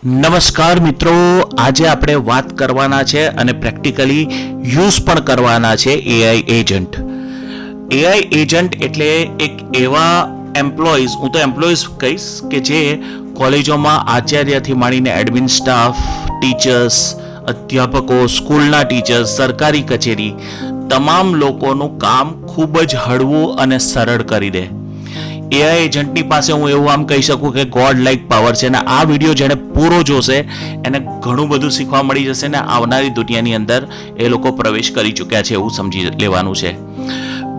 નમસ્કાર મિત્રો, આજે આપણે વાત કરવાના છે અને પ્રેક્ટિકલી યુઝ પણ કરવાના છે એઆઈ એજન્ટ. એઆઈ એજન્ટ એટલે એક એવા એમ્પ્લોઈઝ, હું તો એમ્પ્લોઈઝ કહીશ, કે જે કોલેજોમાં આચાર્યથી માંડીને એડમિન સ્ટાફ, ટીચર્સ, અધ્યાપકો, સ્કૂલના ટીચર્સ, સરકારી કચેરી, તમામ લોકોનું કામ ખૂબ જ હળવું અને સરળ કરી દે. એઆઈ એજન્ટની પાસે હું એવું આમ કહી શકું કે ગોડ લાઇક પાવર છે, અને આ વિડીયો જેને પૂરો જોશે એને ઘણું બધું શીખવા મળી જશે ને આવનારી દુનિયાની અંદર એ લોકો પ્રવેશ કરી ચૂક્યા છે એવું સમજી લેવાનું છે.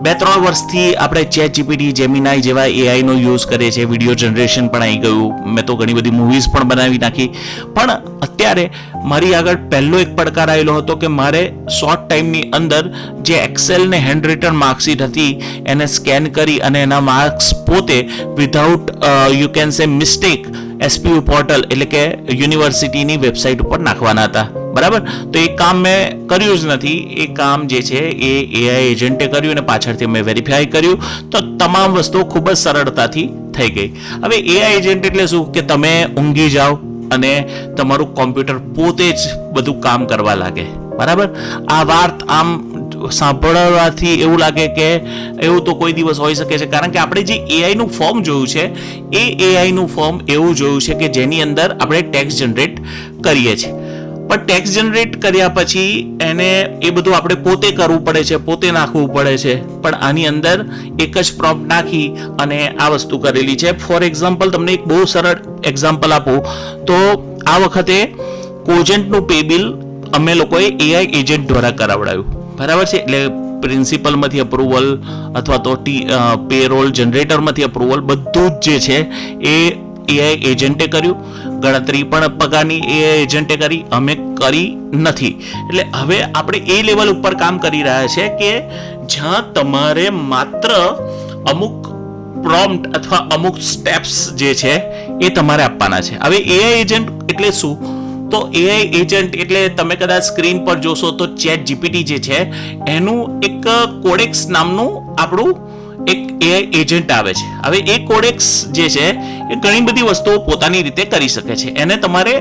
2-3 વર્ષથી આપણે ચેટ જીપીટી, જેમિનાઈ જેવા એઆઈનો યુઝ કરીએ છીએ. વિડીયો જનરેશન પણ આવી ગયું, મેં તો ઘણી બધી મૂવીઝ પણ બનાવી નાખી. પણ અત્યારે મારી આગળ પહેલો એક પડકાર આવેલો હતો કે મારે શોર્ટ ટાઈમની અંદર જે એક્સેલ ને હેન્ડ રિટન માર્કશીટ હતી એને સ્કેન કરી અને એના માર્ક્સ પોતે without you can say mistake SPU portal એટલે કે યુનિવર્સિટીની વેબસાઇટ ઉપર નાખવાના હતા. બરાબર, તો એ કામ મેં કર્યું જ નથી. એ કામ જે છે એ એઆઈ એજન્ટે કર્યું અને પાછળથી મેં વેરીફાઈ કર્યું, તો તમામ વસ્તુઓ ખૂબ જ સરળતાથી થઈ ગઈ. હવે એઆઈ એજન્ટ એટલે શું કે તમે ઊંઘી જાઓ અને તમારું કોમ્પ્યુટર પોતે જ બધું કામ કરવા લાગે. બરાબર, આ વાત આમ સાંભળવાથી એવું લાગે કે એવું તો કોઈ દિવસ હોઈ શકે છે, કારણ કે આપણે જે એઆઈનું ફોર્મ જોયું છે એ એઆઈનું ફોર્મ એવું જોયું છે કે જેની અંદર આપણે ટેક્સ્ટ જનરેટ કરીએ છીએ. પણ ટેક્સ્ટ જનરેટ કર્યા પછી એને એ બધું આપણે પોતે કરવું પડે છે, પોતે નાખવું પડે છે. પણ આની અંદર એક જ પ્રોમ્પ્ટ નાખી અને આ વસ્તુ કરેલી છે. ફોર એક્ઝામ્પલ, તમને એક બહુ સરળ એક્ઝામ્પલ આપું તો આ વખતે કોજન્ટનું પે બિલ અમે લોકોએ એઆઈ એજન્ટ દ્વારા કરાવડાવ્યું. બરાબર છે, એટલે પ્રિન્સિપલમાંથી અપ્રુવલ અથવા તો પેરોલ જનરેટરમાંથી અપ્રુવલ બધું જ જે છે એ એઆઈ એજન્ટે કર્યું. ગણતરી પણ પગારની એઆઈ એજન્ટે કરી, અમે કરી નથી. એટલે હવે આપણે એ લેવલ ઉપર કામ કરી રહ્યા છે કે જ્યાં તમારે માત્ર અમુક પ્રોમ્પ્ટ અથવા અમુક સ્ટેપ્સ જે છે એ તમારે આપવાના છે. હવે એઆઈ એજન્ટ એટલે શું? તો એઆઈ એજન્ટ એટલે તમે કદાચ સ્ક્રીન પર જોશો તો ચેટ જીપીટી જે છે એનું એક કોડેક્સ નામનું આપણું એક એઆઈ એજન્ટ આવે છે. હવે એ કોડેક્સ જે છે એ ઘણી બધી વસ્તુઓ પોતાની રીતે કરી શકે છે. એને તમારે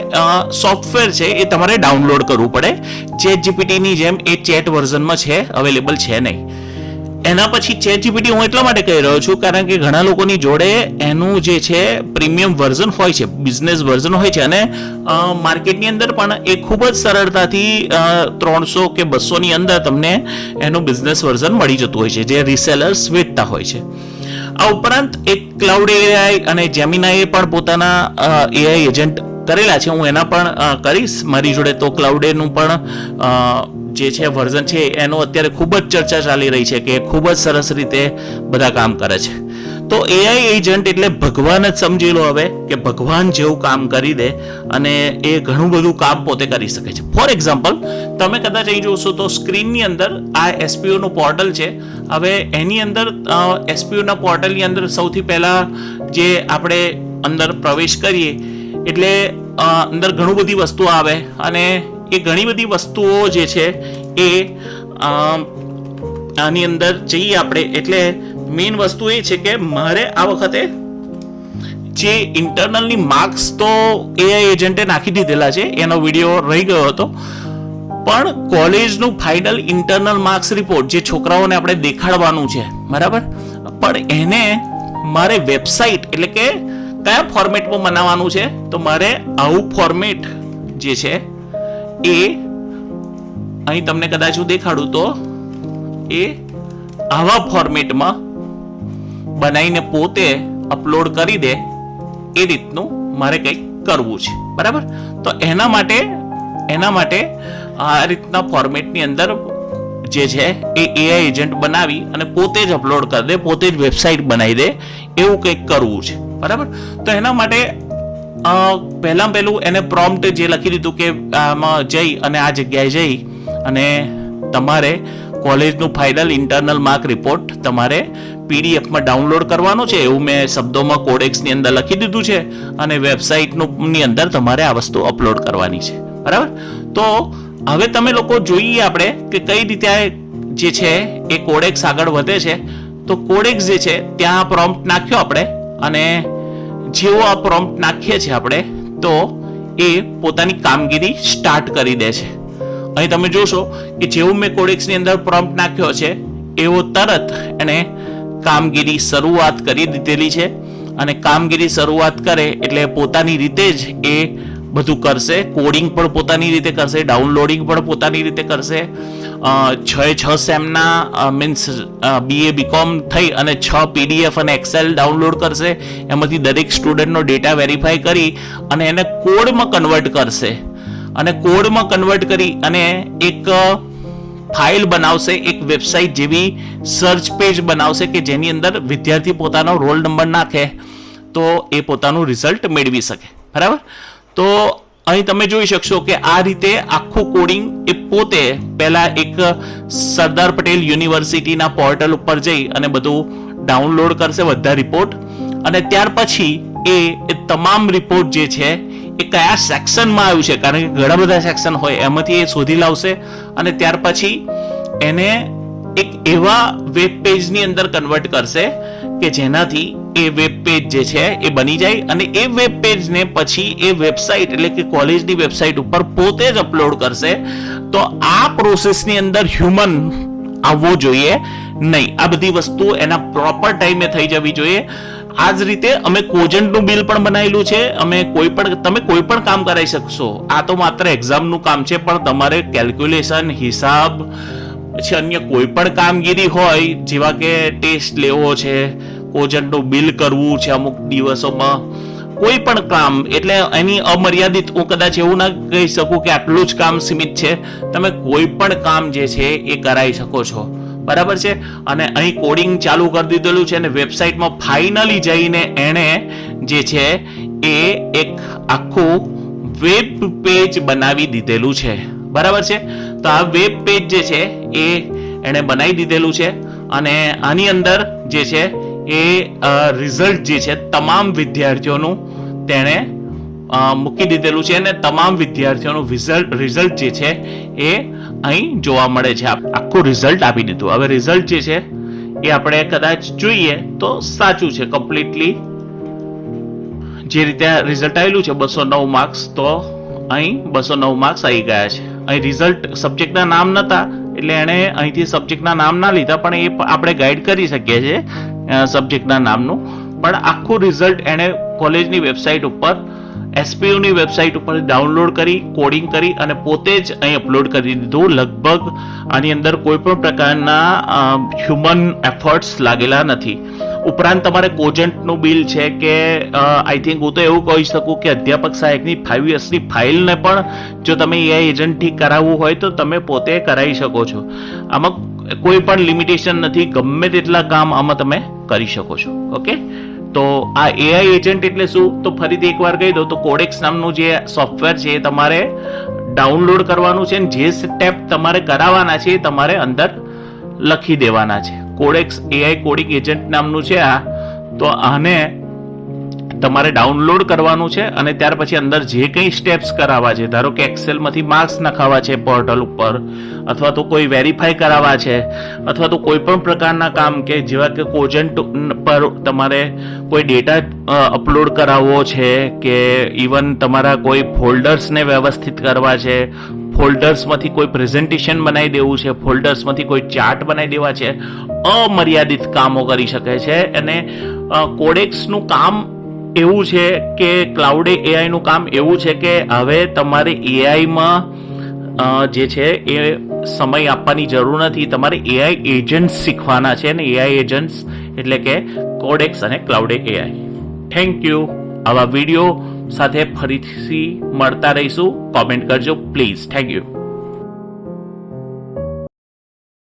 સોફ્ટવેર છે એ તમારે ડાઉનલોડ કરવું પડે. ચેટ જીપીટીની જેમ એ ચેટ વર્ઝનમાં છે, અવેલેબલ છે નહીં. એના પછી ચેટ જીપીટી હું એટલા માટે કહી રહ્યો છું કારણ કે ઘણા લોકોની જોડે એનું જે છે પ્રીમિયમ વર્ઝન હોય છે, બિઝનેસ વર્ઝન હોય છે, અને માર્કેટની અંદર પણ એ ખૂબ જ સરળતાથી 300 કે 200 ની અંદર તમને એનું બિઝનેસ વર્ઝન મળી જતું હોય છે, જે રીસેલર્સ વેચતા હોય છે. આ ઉપરાંત એક ક્લાઉડ એઆઈ અને જેમિનાઈએ પણ પોતાના એઆઈ એજન્ટ કરેલા છે. હું એના પણ કરીશ. મારી જોડે તો ક્લાઉડેનું પણ જે છે વર્ઝન છે એનો અત્યારે ખૂબ જ ચર્ચા ચાલી રહી છે કે ખૂબ જ સરસ રીતે બધા કામ કરે છે. તો એઆઈ એજન્ટ એટલે ભગવાન જ સમજી લો હવે કે ભગવાન જેવું કામ કરી દે અને એ ઘણું બધું કામ પોતે કરી શકે છે. ફોર એક્ઝામ્પલ, તમે કદાચ અહીં જોશો તો સ્ક્રીનની અંદર આ એસપીયુનું પોર્ટલ છે. હવે એની અંદર એસપીયુના પોર્ટલની અંદર સૌથી પહેલા જે આપણે અંદર પ્રવેશ કરીએ એટલે અંદર ઘણું બધી વસ્તુઓ આવે અને એ ઘણી બધી વસ્તુઓ જે છે એ આની અંદર જઈએ આપણે. એટલે મેઇન વસ્તુ એ છે કે મારે આ વખતે જે ઇન્ટરનલની માર્ક્સ તો એઆઈ એજન્ટે નાખી દીધેલા છે, એનો વિડીયો રહી ગયો હતો. પણ કોલેજનું ફાઇનલ ઇન્ટરનલ માર્ક્સ રિપોર્ટ જે છોકરાઓને આપણે દેખાડવાનું છે, બરાબર, પણ એને મારે વેબસાઇટ એટલે કે કયા ફોર્મેટમાં બનાવવાનું છે, તો મારે આવું ફોર્મેટ જે છે એ અહીં તમને કદાચ હું દેખાડું તો એ આવા ફોર્મેટમાં બનાવીને પોતે અપલોડ કરી દે એ રીતનું મારે કંઈક કરવું છે. બરાબર, તો એના માટે આ રીતના ફોર્મેટની અંદર જે છે એ એઆઈ એજન્ટ બનાવી અને પોતે જ અપલોડ કરી દે, પોતે જ વેબસાઇટ બનાવી દે, એવું કંઈક કરવું છે. બરાબર, તો એના માટે પહેલું એને પ્રોમ્પ્ટ જે લખી દીધું કે આમાં જઈ અને આ જગ્યાએ જઈ અને તમારે કોલેજનું ફાઇનલ ઇન્ટરનલ માર્ક રિપોર્ટ તમારે પીડીએફમાં ડાઉનલોડ કરવાનો છે, એવું મેં શબ્દોમાં કોડેક્સની અંદર લખી દીધું છે, અને વેબસાઇટની અંદર તમારે આ વસ્તુ અપલોડ કરવાની છે. બરાબર, તો હવે તમે લોકો જોઈએ આપણે કે કઈ રીતે જે છે એ કોડેક્સ આગળ વધે છે. તો કોડેક્સ જે છે ત્યાં પ્રોમ્પ્ટ નાખ્યો આપણે અને જેવો આ પ્રોમ્પ્ટ નાખીએ છીએ આપણે તો એ પોતાની કામગીરી સ્ટાર્ટ કરી દે છે. અહીં તમે જોશો કે જેવું મેં કોડેક્સની અંદર પ્રોમ્પ્ટ નાખ્યો છે એવો તરત એને કામગીરી શરૂઆત કરી દીધેલી છે. અને કામગીરી શરૂઆત કરે એટલે પોતાની રીતે જ એ બધું કરશે. કોડિંગ પણ પોતાની રીતે કરશે, ડાઉનલોડિંગ પણ પોતાની રીતે કરશે. 6 સેમના મીન્સ BA BCom થઈ અને 6 PDF અને એક્સેલ ડાઉનલોડ કરશે. એમાંથી દરેક સ્ટુડન્ટનો ડેટા વેરીફાઈ કરી અને એને કોડમાં કન્વર્ટ કરશે. અને કોડમાં કન્વર્ટ કરી અને એક ફાઇલ બનાવશે, એક વેબસાઇટ જેવી સર્ચ પેજ બનાવશે કે જેની અંદર વિદ્યાર્થી પોતાનો રોલ નંબર નાખે તો એ પોતાનું રિઝલ્ટ મેળવી શકે. બરાબર? તો અહીં તમે જોઈ શકશો કે આ રીતે આખું કોડિંગ એ પોતે પહેલા એક સરદાર પટેલ યુનિવર્સિટીના પોર્ટલ ઉપર જઈ અને બધું ડાઉનલોડ કરશે, બધા રિપોર્ટ. અને ત્યાર પછી એ તમામ રિપોર્ટ જે છે એ કયા સેક્શનમાં આવ્યું છે, કારણ કે ઘણા બધા સેક્શન હોય, એમાંથી એ શોધી લાવશે. અને ત્યાર પછી એને એક એવા વેબ પેજની અંદર કન્વર્ટ કરશે કે જેનાથી એ વેબ પેજ જે છે એ બની જાય. અને એ વેબ પેજને પછી એ વેબસાઇટ એટલે કે કોલેજની વેબસાઇટ ઉપર પોતે જ અપલોડ કરશે. તો આ પ્રોસેસની અંદર હ્યુમન આવવો જોઈએ નહીં. આ બધી વસ્તુ એના પ્રોપર ટાઈમે થઈ જવી જોઈએ. આ જ રીતે અમે કોજન્ટનું બિલ પણ બનાવેલું છે. તમે કોઈ પણ કામ કરાવી શકશો. આ તો માત્ર એક્ઝામનું કામ છે, પણ તમારે કેલ્ક્યુલેશન, હિસાબ, પછી અન્ય કોઈ પણ કામગીરી હોય જેવા કે ટેસ્ટ લેવો છે, કોજન્ટનું બિલ કરવું છે અમુક દિવસોમાં, કોઈ પણ કામ, એટલે એની અમર્યાદિત, હું કદાચ એવું ના કહી શકું કે આટલું જ કામ સીમિત છે. તમે કોઈ પણ કામ જે છે એ કરાવી શકો છો. બરાબર છે? અને અહીં કોડિંગ ચાલુ કરી દીધેલું છે અને વેબસાઇટમાં ફાઇનલી જઈને એણે જે છે એ એક આખું વેબ પેજ બનાવી દીધેલું છે. બરાબર છે? તો આ વેબ પેજ જે છે એ એણે બનાવી દીધેલું છે. અને આની અંદર જે છે એ રિઝલ્ટ જે છે તમામ વિદ્યાર્થીઓનું તેણે મૂકી દીધેલું છે. અને તમામ વિદ્યાર્થીઓનું રિઝલ્ટ જે છે એ અહીં જોવા મળે છે. આખું રિઝલ્ટ આપી દીધું. હવે રિઝલ્ટ જે છે એ આપણે કદાચ જોઈએ તો સાચું છે કમ્પ્લીટલી. જે રીતે રિઝલ્ટ આવેલું છે 209 માર્ક્સ, તો અહીં 209 માર્ક્સ આવી ગયા છે. અહીં રિઝલ્ટ સબ્જેક્ટના નામ નતા એટલે એણે અહીંથી સબ્જેક્ટના નામ ના લીધા, પણ એ આપણે ગાઈડ કરી શકીએ છીએ સબ્જેક્ટના નામનું. પણ આખું રિઝલ્ટ એણે કોલેજની વેબસાઇટ ઉપર, SPU ની વેબસાઇટ ઉપર ડાઉનલોડ કરી, કોડિંગ કરી અને પોતે જ અહીં અપલોડ કરી દીધું. લગભગ આની અંદર કોઈ પણ પ્રકારના હ્યુમન એફર્ટ્સ લાગેલા નથી. ઉપરાંત તમારે કોજન્ટનું બિલ છે કે આઈ થિંક હું તો એવું કહી શકું કે અધ્યાપક સહાયકની 5 yearsની ફાઇલને પણ જો તમે AI એજન્ટથી કરાવવું હોય તો તમે પોતે કરાવી શકો છો. આમાં કોઈ પણ લિમિટેશન નથી. ગમે તેટલા કામ આમાં તમે કરી શકો છો. ઓકે? તો આ AI એજન્ટ એટલે શું, તો ફરીથી એકવાર કહી દઉં તો કોડેક્સ નામનું જે સોફ્ટવેર છે એ તમારે ડાઉનલોડ કરવાનું છે. જે સ્ટેપ તમારે કરાવવાના છે એ તમારે અંદર લખી દેવાના છે. કોડેક્સ AI કોડિંગ એજન્ટ નામનું છે આ. તો આને તમારે ડાઉનલોડ કરવાનું છે અને ત્યાર પછી અંદર જે કંઈ સ્ટેપ્સ કરાવવા છે, ધારો કે એક્સેલમાંથી માર્ક્સ નખાવા છે પોર્ટલ ઉપર, અથવા તો કોઈ વેરીફાઈ કરાવવા છે, અથવા તો કોઈ પણ પ્રકારના કામ કે જેવા કે કોજન્ટ પર તમારે કોઈ ડેટા અપલોડ કરાવવો છે, કે ઇવન તમારા કોઈ ફોલ્ડર્સને વ્યવસ્થિત કરવા છે, ફોલ્ડર્સમાંથી કોઈ પ્રેઝન્ટેશન બનાવી દેવું છે, ફોલ્ડર્સમાંથી કોઈ ચાર્ટ બનાવી દેવા છે, અમર્યાદિત કામો કરી શકે છે. અને કોડેક્સનું કામ એવું છે કે ક્લાઉડ AI નું કામ એવું છે કે હવે તમારે AI માં જે છે એ સમય આપવાની જરૂર નથી. તમારે AI એજન્ટ્સ શીખવાના છે અને AI એજન્ટ્સ એટલે કે કોડેક્સ અને ક્લાઉડ AI. Thank you. આવા વિડીયો સાથે ફરીથી મળતા રહીશું. કોમેન્ટ કરજો પ્લીઝ. Thank you.